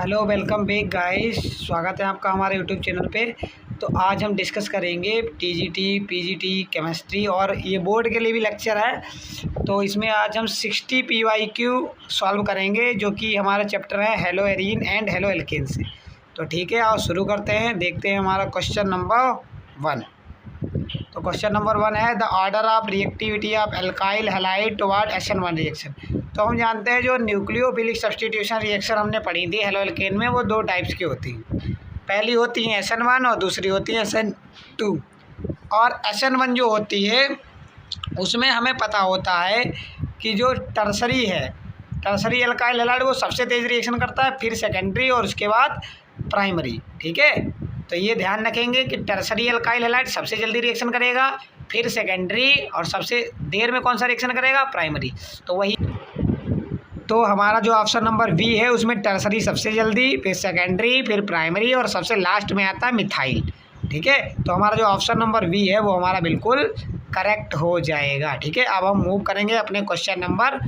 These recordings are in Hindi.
हेलो वेलकम बैक गाइस, स्वागत है आपका हमारे यूट्यूब चैनल पे। तो आज हम डिस्कस करेंगे टीजीटी, पीजीटी, केमिस्ट्री और ये बोर्ड के लिए भी लेक्चर है। तो इसमें आज हम 60 पीवाईक्यू सॉल्व करेंगे जो कि हमारा चैप्टर है hello arene and halo alkane से। तो ठीक है, आओ शुरू करते हैं। देखते हैं हमारा क्वेश्चन नंबर 1। तो क्वेश्चन नंबर 1 है the order of reactivity of alkyl halide toward SN1 reaction. तो हम जानते हैं जो न्यूक्लियोफिलिक सब्स्टिट्यूशन रिएक्शन हमने पढ़ी थी हेलो एल्केन में, वो दो टाइप्स की होती हैं। पहली होती है SN1 और दूसरी होती है SN2। और SN1 जो होती है उसमें हमें पता होता है कि जो टर्सरी है, टर्सरी एल्काइल हैलाइड वो सबसे तेज़ रिएक्शन करता है, फिर सेकेंडरी और उसके बाद प्राइमरी। ठीक है, तो ये ध्यान रखेंगे कि टर्सरी एल्काइल हैलाइड सबसे जल्दी रिएक्शन करेगा, फिर सेकेंडरी और सबसे देर में कौन सा रिएक्शन करेगा, प्राइमरी। तो वही, तो हमारा जो ऑप्शन नंबर बी है उसमें टर्सरी सबसे जल्दी, फिर सेकेंडरी, फिर प्राइमरी और सबसे लास्ट में आता है मिथाइल। ठीक है, तो हमारा जो ऑप्शन नंबर बी है वो हमारा बिल्कुल करेक्ट हो जाएगा। ठीक है, अब हम मूव करेंगे अपने क्वेश्चन नंबर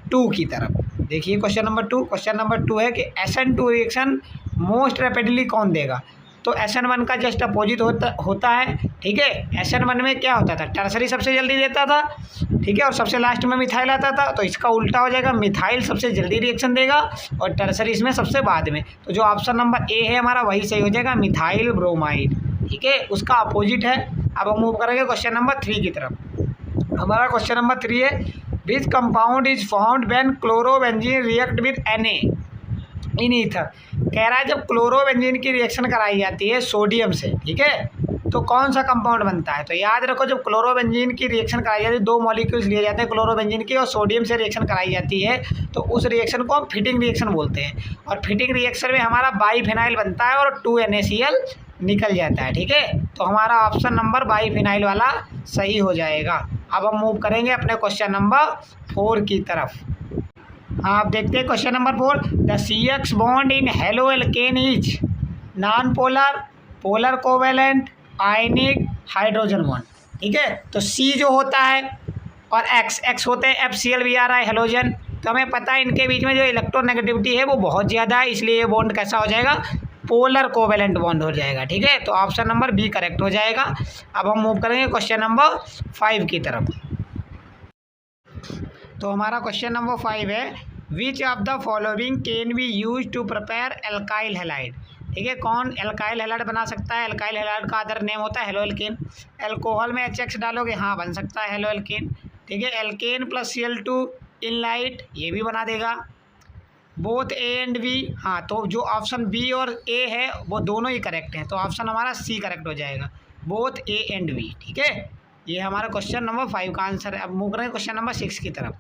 2 की तरफ। देखिए क्वेश्चन नंबर 2 है कि SN2 रिएक्शन मोस्ट रैपिडली कौन देगा। तो SN1 का जस्ट अपोजिट होता है। ठीक है, SN1 में क्या होता था, टर्सरी सबसे जल्दी देता था, ठीक है, और सबसे लास्ट में मिथाइल आता था। तो इसका उल्टा हो जाएगा, मिथाइल सबसे जल्दी रिएक्शन देगा और टर्सरी इसमें सबसे बाद में। तो जो ऑप्शन नंबर ए है हमारा वही सही हो जाएगा, मिथाइल ब्रोमाइड। ठीक है, उसका अपोजिट है। अब हम मूव करेंगे क्वेश्चन नंबर 3 की तरफ। हमारा क्वेश्चन नंबर 3 है which compound is found when chlorobenzene react with Na in ether. कह रहा है जब क्लोरोबेंजीन की रिएक्शन कराई जाती है सोडियम से, ठीक है, तो कौन सा कंपाउंड बनता है। तो याद रखो, जब क्लोरोबेंजीन की रिएक्शन कराई जाती है, दो मॉलिक्यूल्स लिए जाते हैं क्लोरोबेंजीन की और सोडियम से रिएक्शन कराई जाती है, तो उस रिएक्शन को हम फिटिंग रिएक्शन बोलते हैं। और फिटिंग रिएक्शन में हमारा बाईफिनाइल बनता है और 2NaCl निकल जाता है। ठीक है, तो हमारा ऑप्शन नंबर बाईफिनाइल वाला सही हो जाएगा। अब हम मूव करेंगे अपने क्वेश्चन नंबर 4 की तरफ। आप देखते हैं question number 4, the CX bond in halo alkane is non polar, polar covalent, ionic, hydrogen bond. ठीक है, तो C जो होता है और X होते हैं FCl भी आ रहा है हेलोजन। तो हमें पता है इनके बीच में जो इलेक्ट्रोनेगेटिविटी है वो बहुत ज़्यादा है, इसलिए ये बॉन्ड कैसा हो जाएगा, पोलर कोवेलेंट बॉन्ड हो जाएगा। ठीक है, तो ऑप्शन नंबर बी करेक्ट हो जाएगा। अब हम मूव करेंगे क्वेश्चन नंबर 5 की तरफ। तो हमारा क्वेश्चन नंबर 5 है which of the following can be use to prepare alkyl halide. ठीक है, कौन एल्काइल हैलाइड बना सकता है। एल्काइल हैलाइड का अदर नेम होता है हेलो एल्केन। एल्कोहल में HX डालोगे, हाँ बन सकता है हेलो एल्केन। ठीक है, alkene plus Cl2 in light, ये भी बना देगा। बोथ A एंड B, हाँ, तो जो ऑप्शन B और A है वो दोनों ही करेक्ट हैं, तो ऑप्शन हमारा C करेक्ट हो जाएगा, बोथ A एंड B। ठीक है, ये हमारा क्वेश्चन नंबर 5 का आंसर है। अब मूव करेंगे क्वेश्चन नंबर 6 की तरफ।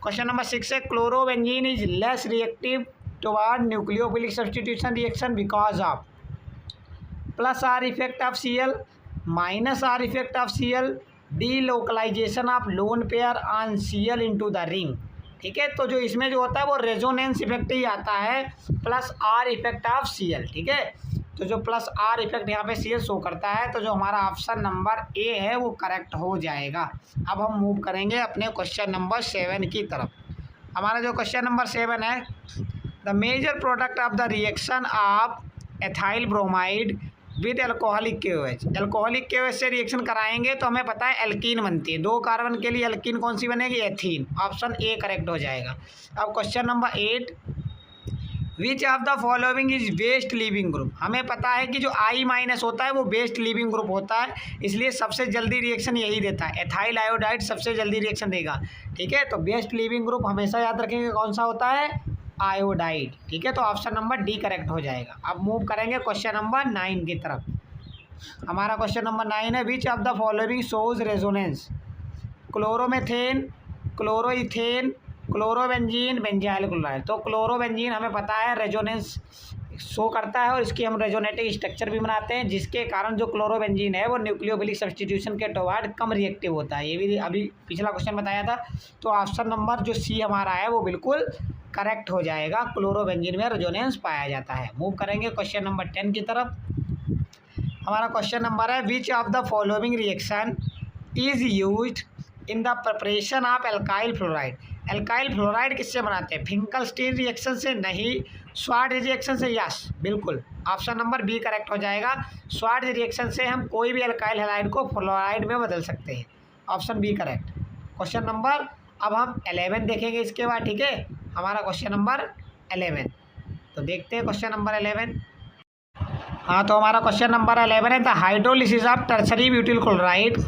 क्वेश्चन नंबर 6 है chlorobenzene is less reactive toward nucleophilic substitution reaction because of plus R effect of Cl, minus R effect of Cl, delocalisation of lone pair on Cl into the ring. ठीक है, तो जो इसमें जो होता है वो रेजोनेंस इफेक्ट ही आता है, plus R effect of Cl। ठीक है, तो जो प्लस R इफेक्ट यहाँ पे Cl शो करता है, तो जो हमारा ऑप्शन नंबर ए है वो करेक्ट हो जाएगा। अब हम मूव करेंगे अपने क्वेश्चन नंबर 7 की तरफ। हमारा जो क्वेश्चन नंबर 7 है the major product of the reaction of ethyl bromide with alcoholic KOH। Alcoholic KOH से रिएक्शन कराएंगे तो हमें पता है एल्कीन बनती है, 2 कार्बन के लिए एल्कीन कौन सी बनेगी, एथीन। ऑप्शन ए करेक्ट हो जाएगा। अब question number 8, which of the following is best leaving group. हमें पता है कि जो I- होता है वो वेस्ट लीविंग ग्रुप होता है, इसलिए सबसे जल्दी रिएक्शन यही देता है, एथाइल आयोडाइड सबसे जल्दी रिएक्शन देगा। ठीक है, तो वेस्ट लीविंग ग्रुप हमेशा याद रखेंगे कौन सा होता है, आयोडाइड। ठीक है, तो ऑप्शन नंबर डी करेक्ट हो जाएगा। अब मूव करेंगे क्वेश्चन नंबर 9 की तरफ। हमारा क्वेश्चन नंबर 9 है which of the following shows resonance, chloromethane, chloroethane, chlorobenzene, benzyl chloride. तो क्लोरोबेंजीन हमें पता है रेजोनेंस शो करता है और इसकी हम रेजोनेटिव स्ट्रक्चर भी बनाते हैं, जिसके कारण जो क्लोरोबेंजीन है वो न्यूक्लियोफिलिक सब्स्टिट्यूशन के टुवर्ड कम रिएक्टिव होता है। ये भी अभी पिछला क्वेश्चन बताया था। तो ऑप्शन नंबर जो C हमारा है वो बिल्कुल करेक्ट हो जाएगा, क्लोरोबेंजीन में रेजोनेंस पाया जाता है। मूव करेंगे क्वेश्चन नंबर 10 की तरफ। हमारा क्वेश्चन नंबर है which of the following reaction is used in the preparation of alkyl fluoride. Alkyl fluoride किससे बनाते हैं, फिंकलस्टीन रिएक्शन से नहीं, स्वार्ट्ज रिएक्शन से, यस बिल्कुल ऑप्शन नंबर बी करेक्ट हो जाएगा। स्वार्ट्ज रिएक्शन से हम कोई भी अल्काइल हैलाइड को फ्लोराइड में बदल सकते हैं, option B correct. Question number अब हम 11 देखेंगे इसके बाद, ठीक है, हमारा क्वेश्चन नंबर 11। तो देखते हैं क्वेश्चन नंबर 11। हाँ, तो हमारा क्वेश्चन नंबर 11 है the hydrolysis of tertiary butyl chloride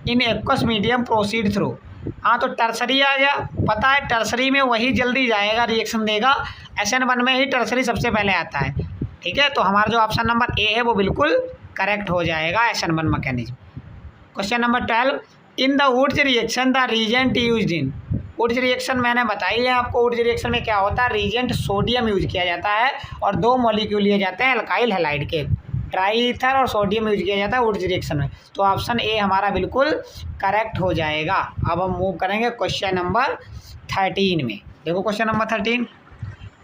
in aqueous medium proceed through. हाँ, तो टर्सरी आ गया, पता है टर्सरी में वही जल्दी जाएगा, रिएक्शन देगा, SN1 में ही टर्सरी सबसे पहले आता है, ठीक है। तो हमारा जो ऑप्शन नंबर ए है वो बिल्कुल करेक्ट हो जाएगा, SN1 mechanism. Question number 12 in the Wurtz reaction the reagent used in. Wurtz reaction मैंने बताई है आपको, वुड्स रिएक्शन में क्या होता है, रीजेंट सोडियम यूज किया जाता है और 2 मॉलिक्यूल लिए जाते हैं अल्काइल हैलाइड के, ट्राई ईथर और सोडियम यूज किया जाता है वुड्स रिएक्शन में। तो ऑप्शन ए हमारा बिल्कुल करेक्ट हो जाएगा। अब हम मूव करेंगे क्वेश्चन नंबर 13 में। देखो question number 13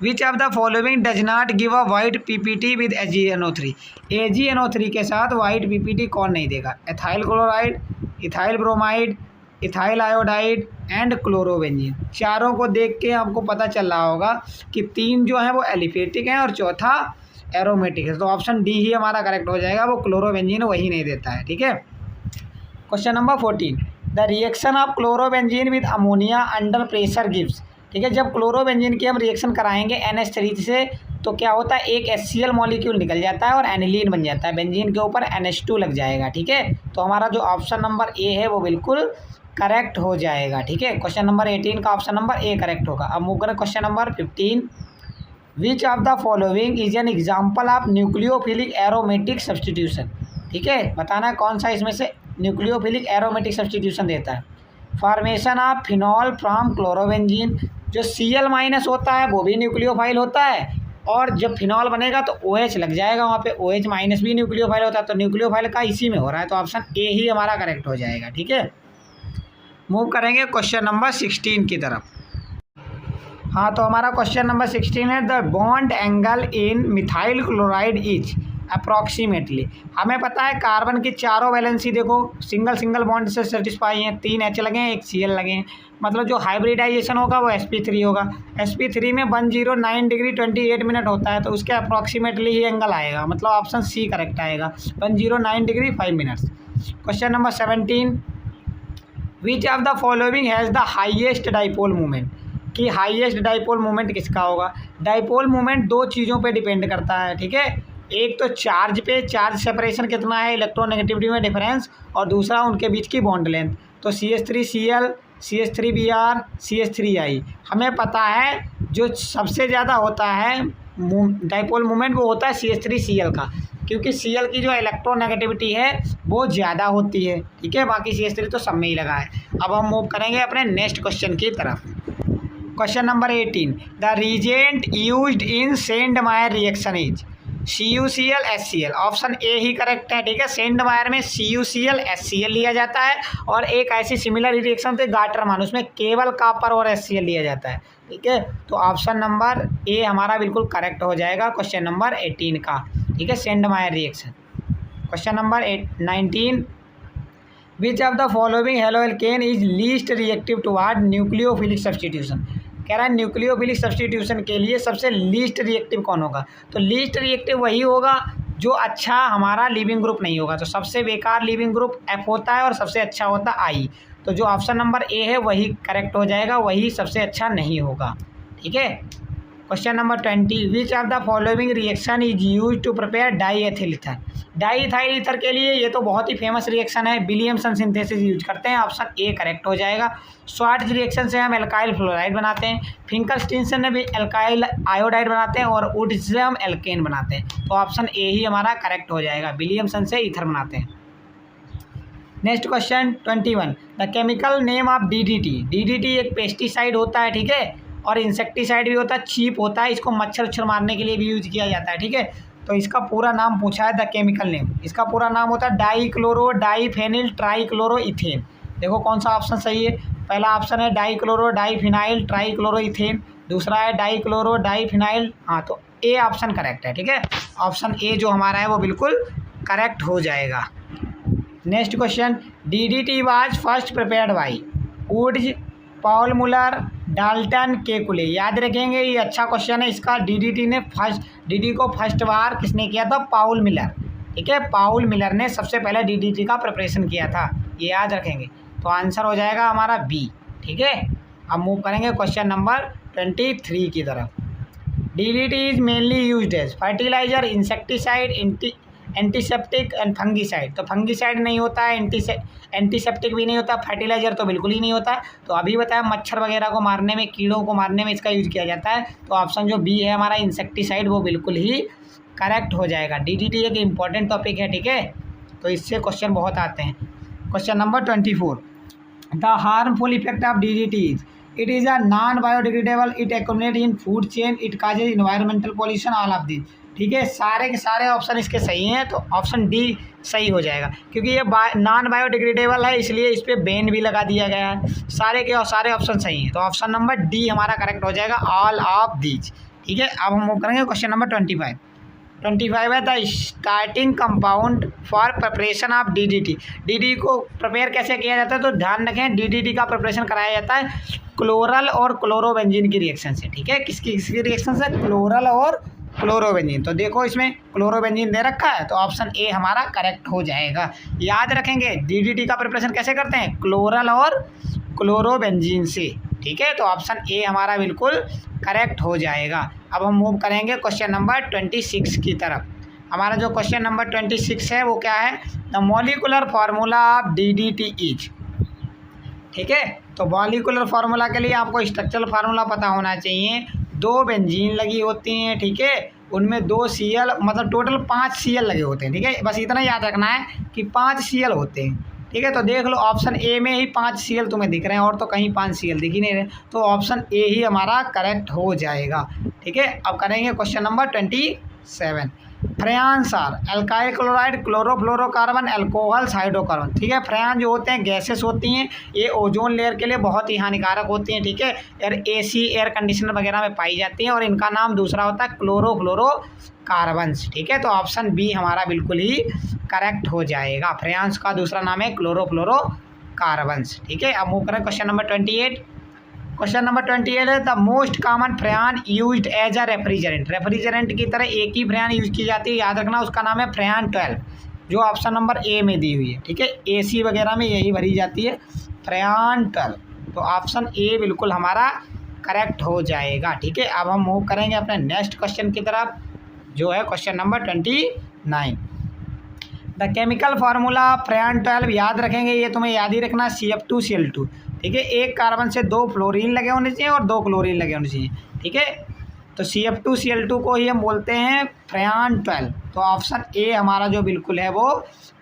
which of the following does not give a white PPT with AgNO3। AgNO3 के साथ वाइट PPT कौन नहीं देगा, ethyl chloride, ethyl bromide, ethyl iodide and chlorobenzene. चारों को देख के आपको पता चल रहा होगा कि 3 जो है वो एलिफेटिक हैं और चौथा एरोमेटिक है। तो ऑप्शन डी ही हमारा करेक्ट हो जाएगा, वो क्लोरोबेंजीन वही नहीं देता है, ठीक है। Question number 14 the reaction of chlorobenzene with ammonia under pressure gives. ठीक है, जब क्लोरोबेंजीन की हम रिएक्शन कराएंगे NH3 से तो क्या होता है, एक HCl मॉलिक्यूल निकल जाता है और एनिलीन बन जाता है, बेंजीन के ऊपर NH2 लग जाएगा, ठीक है। तो हमारा जो ऑप्शन नंबर ए है वो बिल्कुल करेक्ट हो जाएगा, ठीक है। क्वेश्चन नंबर 18 का ऑप्शन नंबर ए करेक्ट होगा। अब मूव करें question number 15 which of the following is an example of nucleophilic aromatic substitution. ठीक है, बताना है कौन सा इसमें से न्यूक्लियोफिलिक एरोमेटिक सब्सटीट्यूशन देता है। Formation of phenol from chlorobenzene, जो Cl- होता है वो भी न्यूक्लियोफाइल होता है, और जब फिनॉल बनेगा तो OH लग जाएगा वहाँ पे, OH- भी न्यूक्लियोफाइल होता है, तो न्यूक्लियोफाइल का इसी में हो रहा है, तो ऑप्शन ए ही हमारा करेक्ट हो जाएगा, ठीक है। मूव करेंगे क्वेश्चन नंबर 16 की तरफ। हाँ, तो हमारा क्वेश्चन नंबर 16 है the bond angle in methyl chloride is approximately. हमें पता है कार्बन की चारों वैलेंसी देखो सिंगल बॉन्ड से सेटिस्फाई हैं, 3 H लगे हैं, 1 Cl लगे हैं, मतलब जो हाइब्रिडाइजेशन होगा वो sp3 होगा। sp3 में 109 डिग्री 28 मिनट होता है, तो उसके अप्रॉक्सीमेटली ही एंगल आएगा, मतलब ऑप्शन सी करेक्ट आएगा, 109 degree 5 minutes. Question number 17 which of the following has the highest dipole movement. कि हाईएस्ट डाइपोल मोमेंट किसका होगा। डाइपोल मोमेंट 2 चीज़ों पे डिपेंड करता है, ठीक है। एक तो चार्ज पे, चार्ज सेपरेशन कितना है, इलेक्ट्रोनेगेटिविटी में डिफरेंस, और दूसरा उनके बीच की बॉन्ड लेंथ। तो CH3Cl, CH3Br, CH3I। हमें पता है जो सबसे ज़्यादा होता है डाइपोल मोमेंट वो होता है CH3Cl का, क्योंकि Cl की जो इलेक्ट्रोनेगेटिविटी है वो ज़्यादा होती है, ठीक है। बाकी CH3 तो सब में ही लगा है। अब हम मूव करेंगे अपने नेक्स्ट क्वेश्चन की तरफ। Question number 18 the reagent used in Sandmeyer reaction is CuCl HCl। Option A ही करेक्ट है, ठीक है। सेंडमायर में CuCl HCl लिया जाता है, और एक ऐसी सिमिलर रिएक्शन थे गाटरमान, उसमें केवल कॉपर और HCl लिया जाता है, ठीक है। तो ऑप्शन नंबर ए हमारा बिल्कुल करेक्ट हो जाएगा क्वेश्चन नंबर 18 का, ठीक है, Sandmeyer reaction. Question number 19 which of the following haloalkane is least reactive toward nucleophilic substitution. कह रहा है न्यूक्लियोफिलिक सब्सटीट्यूशन के लिए सबसे लीस्ट रिएक्टिव कौन होगा। तो लीस्ट रिएक्टिव वही होगा जो अच्छा हमारा लीविंग ग्रुप नहीं होगा। तो सबसे बेकार लीविंग ग्रुप F होता है और सबसे अच्छा होता है I। तो जो ऑप्शन नंबर ए है वही करेक्ट हो जाएगा, वही सबसे अच्छा नहीं होगा, ठीक है। Question number 20 which of the following reaction is use to prepare diethyl ether. Diethyl ether के लिए ये तो बहुत ही फेमस रिएक्शन है, विलियमसन सिंथेसिस यूज करते हैं, ऑप्शन ए करेक्ट हो जाएगा। स्वार्ट्ज रिएक्शन से हम एल्काइल फ्लोराइड बनाते हैं, फिंकलस्टीन से भी एल्काइल आयोडाइड बनाते हैं, और वुड से हम एल्केन बनाते हैं। तो ऑप्शन ए ही हमारा करेक्ट हो जाएगा, विलियमसन से ईथर बनाते हैं। Next question 21 the chemical name of DDT एक पेस्टिसाइड होता है, ठीक है, और इंसेक्टिसाइड भी होता है, चीप होता है, इसको मच्छर मारने के लिए भी यूज किया जाता है, ठीक है। तो इसका पूरा नाम पूछा है द केमिकल नेम, इसका पूरा नाम होता है डाईक्लोरो डाईफेनिल ट्राईक्लोरोइथेन। देखो कौन सा ऑप्शन सही है। पहला ऑप्शन है डाईक्लोरो डाईफिनाइल ट्राईक्लोरोइथेन, दूसरा है डाईक्लोरो डाईफिनाइल। हाँ, तो ए ऑप्शन करेक्ट है, ठीक है। ऑप्शन ए जो हमारा है वो बिल्कुल करेक्ट हो जाएगा। Next question DDT was first prepared by Wurtz, Paul Muller, Dalton Kekule, याद रखेंगे ये अच्छा क्वेश्चन है इसका। डीडीटी को फर्स्ट बार किसने किया था? पाउल मिलर। ठीक है, पाउल मिलर ने सबसे पहले डीडीटी का प्रिपरेशन किया था, ये याद रखेंगे। तो आंसर हो जाएगा हमारा बी। ठीक है, अब मूव करेंगे क्वेश्चन नंबर 23 की तरफ। DDT is mainly used as fertiliser, insecticide, antiseptic and fungicide. तो फंगीसाइड नहीं होता है, एंटीसेप्टिक भी नहीं होता, फर्टिलाइजर तो बिल्कुल ही नहीं होता है। तो अभी बताया मच्छर वगैरह को मारने में, कीड़ों को मारने में इसका यूज किया जाता है। तो ऑप्शन जो बी है हमारा इंसेक्टिसाइड, वो बिल्कुल ही करेक्ट हो जाएगा। डीडीटी एक इंपॉर्टेंट टॉपिक है, ठीक है, तो इससे क्वेश्चन बहुत आते हैं। Question number 24, the harmful effect of DDT is it is a non biodegradable, it accumulate in food chain, it causes environmental pollution, all of this. ठीक है, सारे के सारे ऑप्शन इसके सही हैं, तो ऑप्शन डी सही हो जाएगा, क्योंकि ये नॉन बायोडिग्रेडेबल है, इसलिए इस पर बैन भी लगा दिया गया है। सारे के और सारे ऑप्शन सही हैं, तो ऑप्शन नंबर डी हमारा करेक्ट हो जाएगा, ऑल ऑफ दीज। ठीक है, अब हम मूव करेंगे क्वेश्चन नंबर 25 है the starting compound for preparation of DDT. DDT को प्रिपेयर कैसे किया जाता है? तो ध्यान रखें, डीडीटी का प्रिपरेशन कराया जाता है क्लोरल और क्लोरोबेंजीन की रिएक्शन से। ठीक है, किसकी रिएक्शन से? क्लोरल और क्लोरोबेंजीन। तो देखो इसमें क्लोरोबेंजीन दे रखा है, तो ऑप्शन ए हमारा करेक्ट हो जाएगा। याद रखेंगे डीडीटी का प्रिपरेशन कैसे करते हैं? क्लोरल और क्लोरोबेंजीन से। ठीक है, तो ऑप्शन ए हमारा बिल्कुल करेक्ट हो जाएगा। अब हम मूव करेंगे क्वेश्चन नंबर 26 की तरफ। हमारा जो क्वेश्चन नंबर 26 है वो क्या है? The molecular formula of DDT is. ठीक है, तो मॉलिकुलर फार्मूला के लिए आपको स्ट्रक्चरल फार्मूला पता होना चाहिए। 2 बेंजीन लगी होती हैं, ठीक है, उनमें 2 सीएल, मतलब टोटल 5 सीएल लगे होते हैं। ठीक है, बस इतना याद रखना है कि 5 सीएल होते हैं। ठीक है, तो देख लो ऑप्शन ए में ही 5 सीएल तुम्हें दिख रहे हैं, और तो कहीं 5 सीएल दिख ही नहीं रहे, तो ऑप्शन ए ही हमारा करेक्ट हो जाएगा। ठीक है, अब करेंगे question number 27। Freons are alkyl chloride, chlorofluorocarbon, alcohols, hydrocarbon. ठीक है, फ्रेयान जो होते हैं गैसेस होती हैं, ये ओजोन लेयर के लिए बहुत ही हानिकारक होती हैं। ठीक है, और एसी एयर कंडीशनर वगैरह में पाई जाती हैं, और इनका नाम दूसरा होता है क्लोरोफ्लोरोकार्बन्स। ठीक है, तो ऑप्शन बी हमारा बिल्कुल ही करेक्ट हो जाएगा। फ्रेयान्स का दूसरा नाम है क्लोरोफ्लोरोकार्बन्स। ठीक है, अब मूव करें क्वेश्चन नंबर 28। क्वेश्चन नंबर 28 है the most common freon used as a refrigerant. Refrigerant की तरह एक ही फ्रेयान यूज की जाती है, याद रखना, उसका नाम है फ्रेयान 12, जो ऑप्शन नंबर ए में दी हुई है। ठीक है, एसी वगैरह में यही भरी जाती है, फ्रेयान 12, तो ऑप्शन ए बिल्कुल हमारा करेक्ट हो जाएगा। ठीक है, अब हम मूव करेंगे अपने नेक्स्ट क्वेश्चन की तरफ, जो है question number 29। The chemical formula freon 12, याद रखेंगे, ये तुम्हें याद ही रखना, CF2Cl2। ठीक है, एक कार्बन से 2 फ्लोरीन लगे होने चाहिए और 2 क्लोरीन लगे होने चाहिए। ठीक है, तो CF2Cl2 को ही हम बोलते हैं फ्रेयान 12, तो ऑप्शन ए हमारा जो बिल्कुल है वो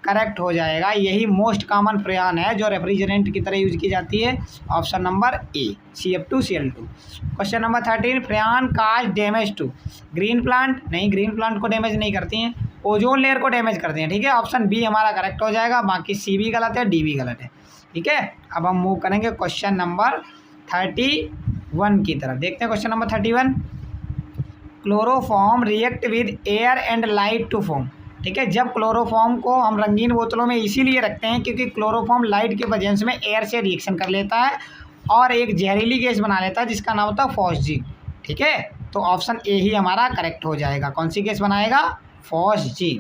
करेक्ट हो जाएगा। यही मोस्ट कॉमन फ्रेयान है जो रेफ्रिजरेंट की तरह यूज की जाती है, option number A, CF2Cl2। Question number 13, freon cause damage to green plant. नहीं, ग्रीन प्लांट को डैमेज नहीं करती हैं, ओजोन लेयर को डैमेज करते हैं। ठीक है, ऑप्शन बी हमारा करेक्ट हो जाएगा, बाकी सी भी गलत है, डी भी गलत है। ठीक है, अब हम मूव करेंगे क्वेश्चन नंबर 31 की तरफ। देखते हैं question number 31। Chloroform react with air and light to form. ठीक है, जब क्लोरोफॉर्म को हम रंगीन बोतलों में इसीलिए रखते हैं क्योंकि क्लोरोफॉर्म लाइट के वजह में एयर से रिएक्शन कर लेता है और एक जहरीली गैस बना लेता है जिसका नाम होता है फॉस्जी। ठीक है, तो ऑप्शन ए ही हमारा करेक्ट हो जाएगा। कौन सी गैस बनाएगा? फॉस्जी।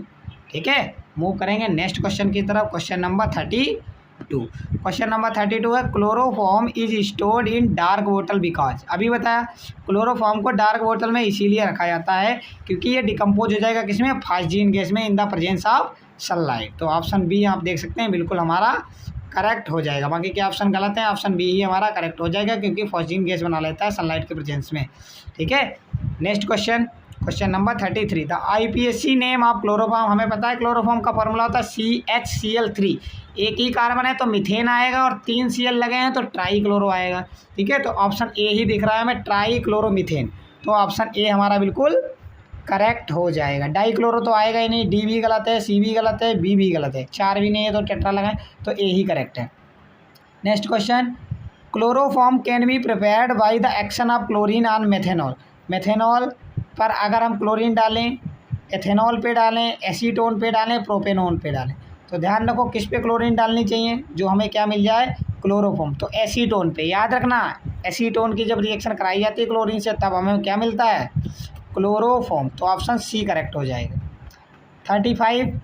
ठीक है, मूव करेंगे नेक्स्ट क्वेश्चन की तरफ, क्वेश्चन नंबर 32। क्वेश्चन नंबर 32 है chloroform is stored in dark बोतल बिकॉज। अभी बताया क्लोरोफॉर्म को डार्क बोतल में इसीलिए रखा जाता है क्योंकि ये डिकम्पोज हो जाएगा किसमें? फॉस्जीन गैस में, इन द प्रेजेंस ऑफ सनलाइट। तो ऑप्शन बी आप देख सकते हैं बिल्कुल हमारा करेक्ट हो जाएगा, बाकी के ऑप्शन गलत है, ऑप्शन बी ही हमारा करेक्ट हो जाएगा क्योंकि फॉस्जीन गैस बना लेता है सनलाइट के प्रेजेंस में। ठीक है, next question, question number 33। The IPSC name of chloroform. हमें पता है क्लोरोफॉर्म का फॉर्मूला होता है CHCl3। एक ही कार्बन है तो मिथेन आएगा और 3 Cl लगे हैं तो ट्राई क्लोरो आएगा। ठीक है, तो ऑप्शन ए ही दिख रहा है हमें, ट्राई क्लोरोमीथेन, तो ऑप्शन ए हमारा बिल्कुल करेक्ट हो जाएगा। डाई क्लोरो तो आएगा ही नहीं, डी भी गलत है, सी भी गलत है, बी भी गलत है, 4 भी नहीं है तो टेट्रा लगाएं, तो ए ही करेक्ट है। Next question, chloroform can be prepared by the action of chlorine on methanol. Methanol पर अगर हम क्लोरीन डालें, एथेनॉल पे डालें, एसीटोन पे डालें, प्रोपेनोन पे डालें, तो ध्यान रखो किस पे क्लोरीन डालनी चाहिए जो हमें क्या मिल जाए? क्लोरोफॉर्म, तो एसीटोन पे। याद रखना एसीटोन की जब रिएक्शन कराई जाती है क्लोरीन से तब हमें क्या मिलता है, क्लोरोफॉर्म। तो ऑप्शन सी करेक्ट हो जाएगा। 35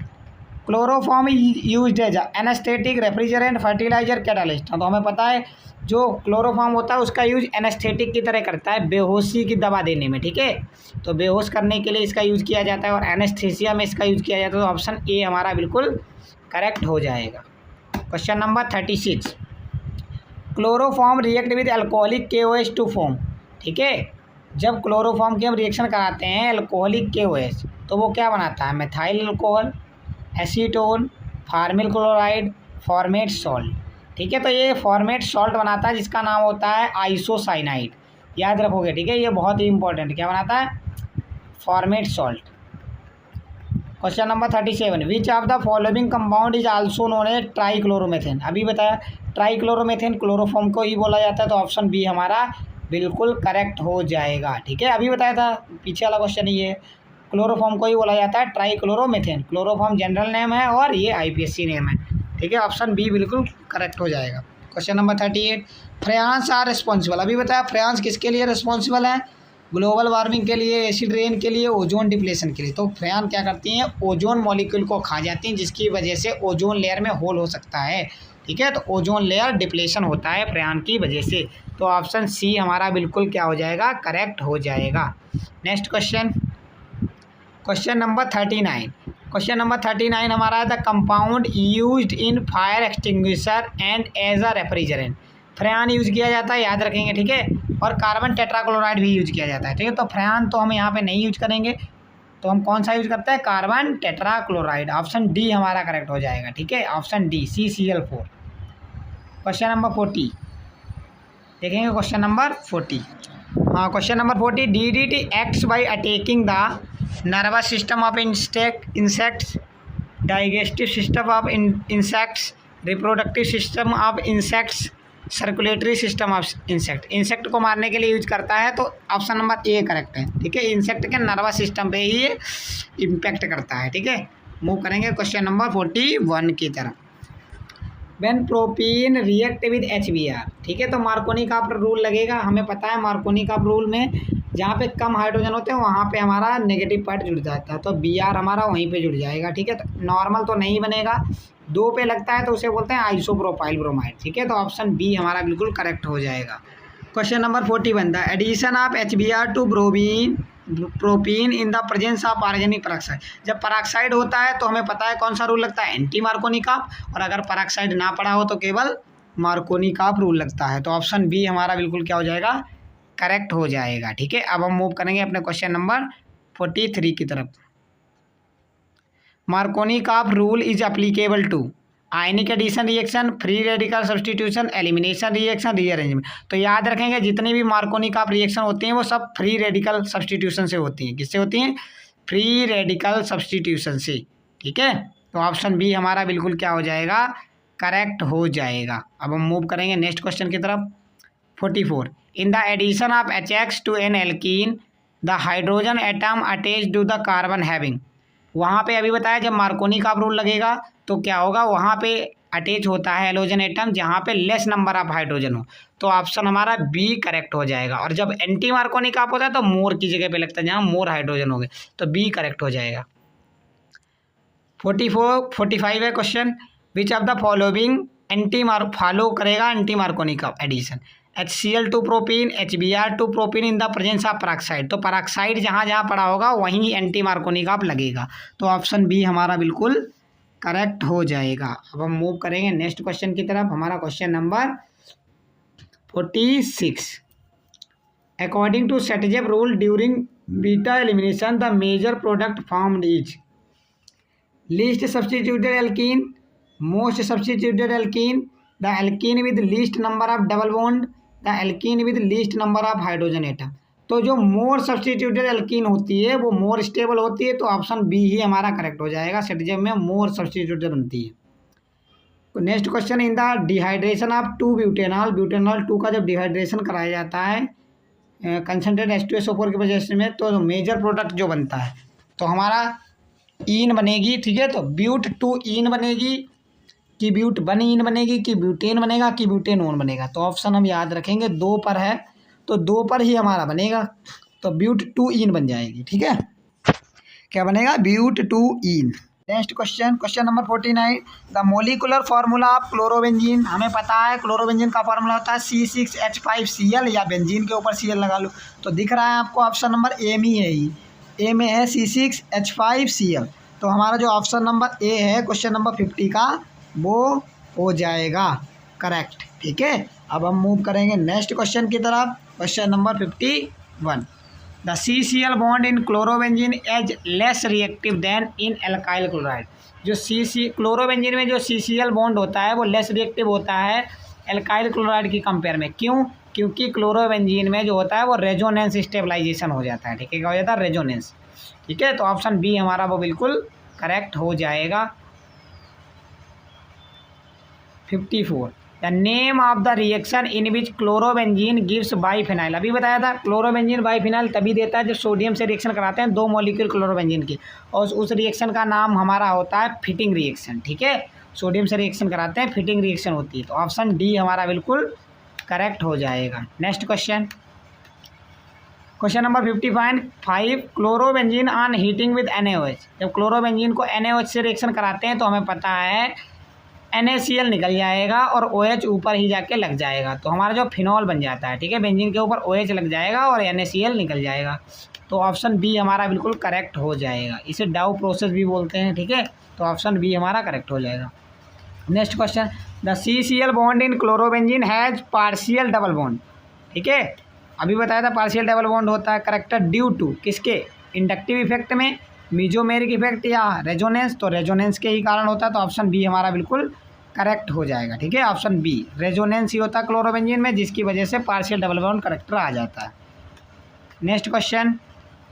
chloroform used as anaesthetic, refrigerant, fertiliser, catalyst. तो हमें पता है जो क्लोरोफॉर्म होता है उसका यूज एनेस्थेटिक की तरह करता है, बेहोशी की दवा देने में, ठीक है। तो बेहोश करने के लिए इसका यूज़ किया जाता है और एनेस्थीसिया में इसका यूज़ किया जाता है। तो ऑप्शन ए हमारा बिल्कुल करेक्ट हो जाएगा। Question number 36 chloroform react with alcoholic KOH to form, ठीक है। जब क्लोरोफॉर्म की हम रिएक्शन कराते हैं अल्कोहलिक KOH तो वो क्या बनाता है, methyl alcohol, acetone, formyl chloride, formate salt, ठीक है। तो ये फॉर्मेट सॉल्ट बनाता है जिसका नाम होता है आइसोसाइनाइड, याद रखोगे, ठीक है। ये बहुत ही इंपॉर्टेंट क्या बनाता है, formate salt. Question number 37 which of the following compound is also known as trichloromethane. अभी बताया ट्राईक्लोरोमेथेन क्लोरोफॉर्म को ही बोला जाता है। तो ऑप्शन बी हमारा बिल्कुल करेक्ट हो जाएगा, ठीक है। अभी बताया था पीछे वाला क्वेश्चन ही है, क्लोरोफॉर्म को ही बोला जाता है ट्राईक्लोरोमेथेन। क्लोरोफॉर्म जनरल नेम है और ये IPSC नेम है, ठीक है। ऑप्शन बी बिल्कुल करेक्ट हो जाएगा। Question number 38 freons are responsible. अभी बताया फ्रांस किसके लिए रिस्पॉन्सिबल है, ग्लोबल वार्मिंग के लिए, एसिड रेन के लिए, ओजोन डिप्लेशन के लिए। तो फ्रांस क्या करती हैं, ओजोन मॉलिक्यूल को खा जाती हैं जिसकी वजह से ओजोन लेयर में होल हो सकता है, ठीक है। तो ओजोन लेयर डिप्लेशन होता है फ्रांस की वजह से। तो ऑप्शन सी हमारा बिल्कुल क्या हो जाएगा, करेक्ट हो जाएगा। Next question, question number 39। Question number 39 हमारा है the compound used in fire extinguisher and as a refrigerant. Freon use किया जाता है, याद रखेंगे, ठीक है। और कार्बन टेट्राक्लोराइड भी यूज़ किया जाता है, ठीक है। तो फ्रेन तो हम यहाँ पे नहीं यूज करेंगे, तो हम कौन सा यूज़ करते हैं, कार्बन टेट्राक्लोराइड। ऑप्शन डी हमारा करेक्ट हो जाएगा, ठीक है। Option D CCl4। Question number 40 देखेंगे, क्वेश्चन नंबर 40। हाँ, question number 40 DDT acts by attacking the nervous system of insects, digestive system of insects, reproductive system of insects, circulatory system of insect को मारने के लिए यूज करता है। तो ऑप्शन नंबर ए करेक्ट है, ठीक है। इंसेक्ट के नर्वस सिस्टम पे ही ये इम्पैक्ट करता है, ठीक है। मूव करेंगे क्वेश्चन नंबर 41 की तरफ। When propene react with HBr, ठीक है। तो मार्कोनी का रूल लगेगा, हमें पता है मार्कोनी का रूल में जहाँ पे कम हाइड्रोजन होते हैं वहाँ पे हमारा नेगेटिव पार्ट जुड़ जाता है, तो Br हमारा वहीं पे जुड़ जाएगा, ठीक है। तो नॉर्मल तो नहीं बनेगा, 2 पे लगता है तो उसे बोलते हैं आइसोप्रोपाइल ब्रोमाइड, ठीक है। तो ऑप्शन बी हमारा बिल्कुल करेक्ट हो जाएगा। Question number 41 the addition of HBr to propene in the presence of organic peroxide. जब पेरोक्साइड होता है तो हमें पता है कौन सा रूल लगता है, एंटी मार्कोनी का। और अगर पेरोक्साइड ना पड़ा हो तो केवल मार्कोनी का रूल लगता है। तो ऑप्शन बी हमारा बिल्कुल क्या हो जाएगा, करेक्ट हो जाएगा, ठीक है। अब हम मूव करेंगे अपने क्वेश्चन नंबर 43 की तरफ। मार्कोनी का rule is applicable to ionic addition reaction, free radical substitution, elimination reaction, rearrangement. तो याद रखेंगे जितनी भी मार्कोनी का रिएक्शन होती हैं वो सब फ्री रेडिकल सब्सटीट्यूशन से होती हैं। किससे होती हैं, फ्री रेडिकल सब्सटीट्यूशन से, ठीक है। तो ऑप्शन बी हमारा बिल्कुल क्या हो जाएगा, करेक्ट हो जाएगा। अब हम मूव करेंगे नेक्स्ट क्वेश्चन की तरफ। 44 in the addition of HX to an alkene the hydrogen atom attach to the carbon having. वहाँ पे अभी बताया जब मार्कोनी का रूल लगेगा तो क्या होगा, वहाँ पे अटैच होता है हेलोजन एटम जहाँ पे लेस नंबर ऑफ हाइड्रोजन हो। तो ऑप्शन हमारा बी करेक्ट हो जाएगा। और जब एंटी मार्कोनी का होता है तो मोर की जगह पे लगता है जहाँ मोर हाइड्रोजन हो गए, तो बी करेक्ट हो जाएगा। 45 है question, which of the following follow करेगा एंटी मार्कोनी का addition, HCl to propene, HBr to propene in the presence of peroxide. तो पेरोक्साइड जहाँ जहाँ पड़ा होगा वहीं एंटी मार्कोनी का लगेगा। तो ऑप्शन बी हमारा बिल्कुल करेक्ट हो जाएगा। अब हम मूव करेंगे नेक्स्ट क्वेश्चन की तरफ। हमारा question number 46 according to Saytzeff rule during beta elimination the major product formed is least substituted alkene, most substituted alkene, the alkene with least number of double bond, the alkene with least number of hydrogen atom. तो जो मोर सब्स्टिट्यूटेड एल्कीन होती है वो मोर स्टेबल होती है। तो ऑप्शन बी ही हमारा करेक्ट हो जाएगा, सेटजेप में मोर सब्स्टिट्यूटेड बनती है। Next question in the dehydration of 2 butanol, butanol 2 का जब डिहाइड्रेशन कराया जाता है कंसनट्रेट H2SO4 की वजह से में, तो मेजर प्रोडक्ट जो बनता है तो हमारा ईन बनेगी, ठीक है। तो ब्यूट 2 ईन बनेगी, कि ब्यूट-1 बनेगी, कि ब्यूटेन बनेगा, कि ब्यूटेनोन बनेगा। तो ऑप्शन हम याद रखेंगे 2 पर है, तो 2 पर ही हमारा बनेगा, तो ब्यूट-2-ईन बन जाएगी। ठीक है, क्या बनेगा? But two ene. Next question, question number 49, the molecular formula of chlorobenzene. हमें पता है क्लोरोबेंजीन का फार्मूला होता है C6H5Cl, या बेंजीन के ऊपर Cl लगा लो। तो दिख रहा है आपको ऑप्शन नंबर ए में है, ही ए में है C6H5Cl। तो हमारा जो ऑप्शन नंबर ए है क्वेश्चन नंबर 50 का, वो हो जाएगा करेक्ट। ठीक है, अब हम मूव करेंगे नेक्स्ट क्वेश्चन की तरफ। Question number 51, the CCl bond in chlorobenzene as less reactive than in alkyl chloride. जो क्लोरोबेंजीन में जो CCl बॉन्ड होता है वो लेस रिएक्टिव होता है एल्काइल क्लोराइड की कंपेयर में। क्यों? क्योंकि क्लोरोबेंजीन में जो होता है वो रेजोनेंस स्टेबलाइजेशन हो जाता है। ठीक है, क्या हो जाता है? रेजोनेंस। ठीक है, तो ऑप्शन बी हमारा वो बिल्कुल करेक्ट हो जाएगा। 54, the name of the reaction in which chlorobenzene gives biphenyl. अभी बताया था क्लोरोबेंजीन बाइफिनाइल तभी देता है जब सोडियम से रिएक्शन कराते हैं 2 मॉलिक्यूल क्लोरोबेंजीन की, और उस रिएक्शन का नाम हमारा होता है फिटिंग रिएक्शन। ठीक है, सोडियम से रिएक्शन कराते हैं, फिटिंग रिएक्शन होती है। तो ऑप्शन डी हमारा बिल्कुल करेक्ट हो जाएगा। Next question, question number 55, chlorobenzene on heating with NaOH। जब क्लोरोबेंजीन को NaOH से रिएक्शन कराते हैं तो हमें पता है NaCl निकल जाएगा और OH ऊपर ही जाके लग जाएगा, तो हमारा जो फिनॉल बन जाता है। ठीक है, बेंजीन के ऊपर OH लग जाएगा और NaCl निकल जाएगा। तो ऑप्शन बी हमारा बिल्कुल करेक्ट हो जाएगा। इसे डाउ प्रोसेस भी बोलते हैं। ठीक है, तो ऑप्शन बी हमारा करेक्ट हो जाएगा। Next question, the CCl bond in chlorobenzene has partial double bond. ठीक है, अभी बताया था पार्शियल डबल बॉन्ड होता है करेक्टर ड्यू टू किसके? इंडक्टिव इफेक्ट में, मीजोमेरिक इफेक्ट या रेजोनेंस। तो रेजोनेंस के ही कारण होता है, तो ऑप्शन बी हमारा बिल्कुल करेक्ट हो जाएगा। ठीक है, ऑप्शन बी रेजोनेंस ही होता है क्लोरोबेंजीन में, जिसकी वजह से पार्शियल डबल बॉन्ड करेक्टर आ जाता है। Next question,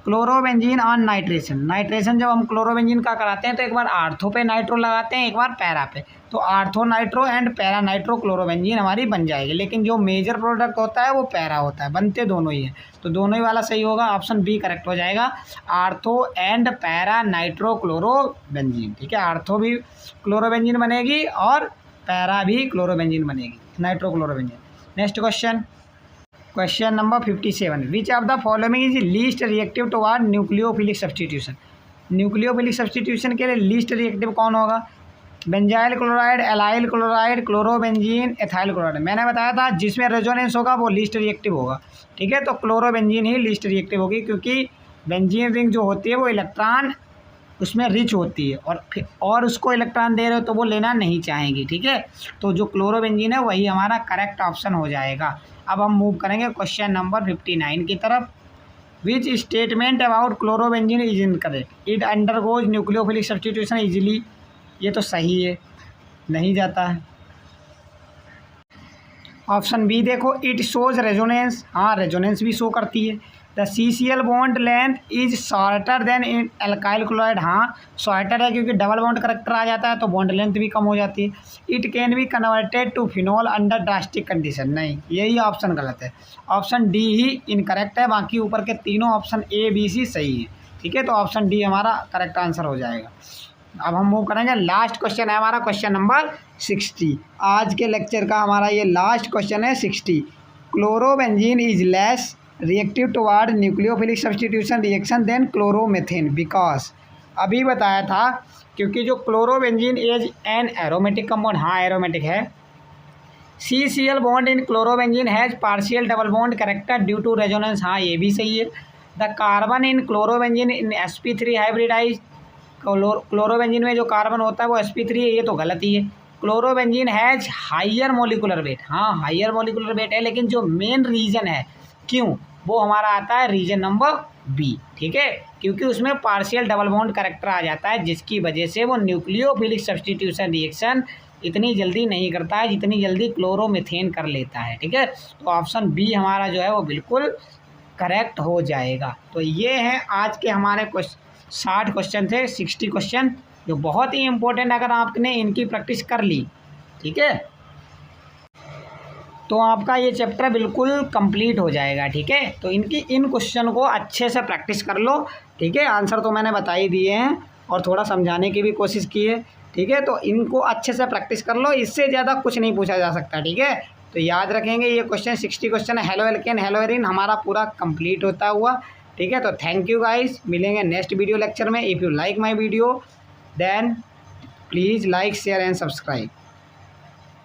chlorobenzene on nitration. Nitration जब हम क्लोरोबेंजीन का कराते हैं तो एक बार आर्थो पे नाइट्रो लगाते हैं, एक बार पैरा पे। तो ortho nitro and para nitro chlorobenzene हमारी बन जाएगी, लेकिन जो मेजर प्रोडक्ट होता है वो पैरा होता है, बनते दोनों ही हैं। तो दोनों ही वाला सही होगा, ऑप्शन बी करेक्ट हो जाएगा, ortho and para nitro chlorobenzene. ठीक है, आर्थो भी क्लोरोबेंजीन बनेगी और पैरा भी क्लोरोबेंजीन बनेगी, nitro chlorobenzene. Next question, question number 57, which of the following is least reactive toward nucleophilic substitution. Nucleophilic substitution के लिए लीस्ट रिएक्टिव कौन होगा? Benzyl chloride, allyl chloride, chlorobenzene, ethyl chloride. मैंने बताया था जिसमें रेजोनेंस होगा वो लीस्ट रिएक्टिव होगा। ठीक है, तो क्लोरोबेंजीन ही लीस्ट रिएक्टिव होगी, क्योंकि बेंजीन रिंग जो होती है वो इलेक्ट्रॉन उसमें रिच होती है, और उसको इलेक्ट्रॉन दे रहे हो तो वो लेना नहीं चाहेंगी। ठीक है, तो जो क्लोरोबेंजीन है वही हमारा करेक्ट ऑप्शन हो जाएगा। अब हम मूव करेंगे क्वेश्चन नंबर 59 की तरफ। Which statement about chlorobenzene is incorrect? It undergoes nucleophilic substitution easily. ये तो सही है, नहीं जाता है। ऑप्शन बी देखो, इट शोज रेजोनेंस। हाँ, रेजोनेंस भी शो करती है। The CCl bond length is shorter than in alkyl chloride. हाँ, शॉर्टर है क्योंकि डबल बॉन्ड करेक्टर आ जाता है, तो बॉन्ड लेंथ भी कम हो जाती है। It can be converted to phenol under drastic condition. नहीं, यही ऑप्शन गलत है, ऑप्शन डी ही इनकरेक्ट है, बाकी ऊपर के तीनों ऑप्शन ए बी सी सही है। ठीक है, तो ऑप्शन डी हमारा करेक्ट आंसर हो जाएगा। अब हम मूव करेंगे, लास्ट क्वेश्चन है हमारा क्वेश्चन नंबर 60। आज के लेक्चर का हमारा ये लास्ट क्वेश्चन है 60। Chlorobenzene is less reactive toward nucleophilic substitution reaction than chloromethane because. अभी बताया था क्योंकि जो chlorobenzene is an aromatic compound. हाँ, एरोमेटिक है। CCl bond in chlorobenzene has partial double bond character due to resonance. हाँ, ये भी सही है। The carbon in chlorobenzene in sp3 hybridise. Chlorobenzene में जो कार्बन होता है वो sp3 है, ये तो गलत ही है। Chlorobenzene has higher molecular weight. हाँ, हाइयर मोलिकुलर वेट है, लेकिन जो मेन रीज़न है क्यों, वो हमारा आता है रीजन नंबर बी। ठीक है, क्योंकि उसमें पार्शियल डबल बॉन्ड करेक्टर आ जाता है, जिसकी वजह से वो न्यूक्लियोफिलिक सब्स्टिट्यूशन रिएक्शन इतनी जल्दी नहीं करता है जितनी जल्दी क्लोरोमीथेन कर लेता है। ठीक है, तो ऑप्शन बी हमारा जो है वो बिल्कुल करेक्ट हो जाएगा। तो ये हैं आज के हमारे 60 क्वेश्चन थे, 60 क्वेश्चन जो बहुत ही इंपॉर्टेंट, अगर आपने इनकी प्रैक्टिस कर ली, ठीक है, तो आपका ये चैप्टर बिल्कुल कंप्लीट हो जाएगा। ठीक है, तो इन क्वेश्चन को अच्छे से प्रैक्टिस कर लो। ठीक है, आंसर तो मैंने बता ही दिए हैं, और थोड़ा समझाने की भी कोशिश की है, ठीक है। तो इनको अच्छे से प्रैक्टिस कर लो, इससे ज़्यादा कुछ नहीं पूछा जा सकता, ठीक है। तो याद रखेंगे ये क्वेश्चन 60 क्वेश्चन है हेलो एल्केन हेलो एरिन हमारा पूरा कंप्लीट होता हुआ, ठीक है। तो थैंक यू गाइस, मिलेंगे नेक्स्ट वीडियो लेक्चर में। If you like my video then please like share and subscribe.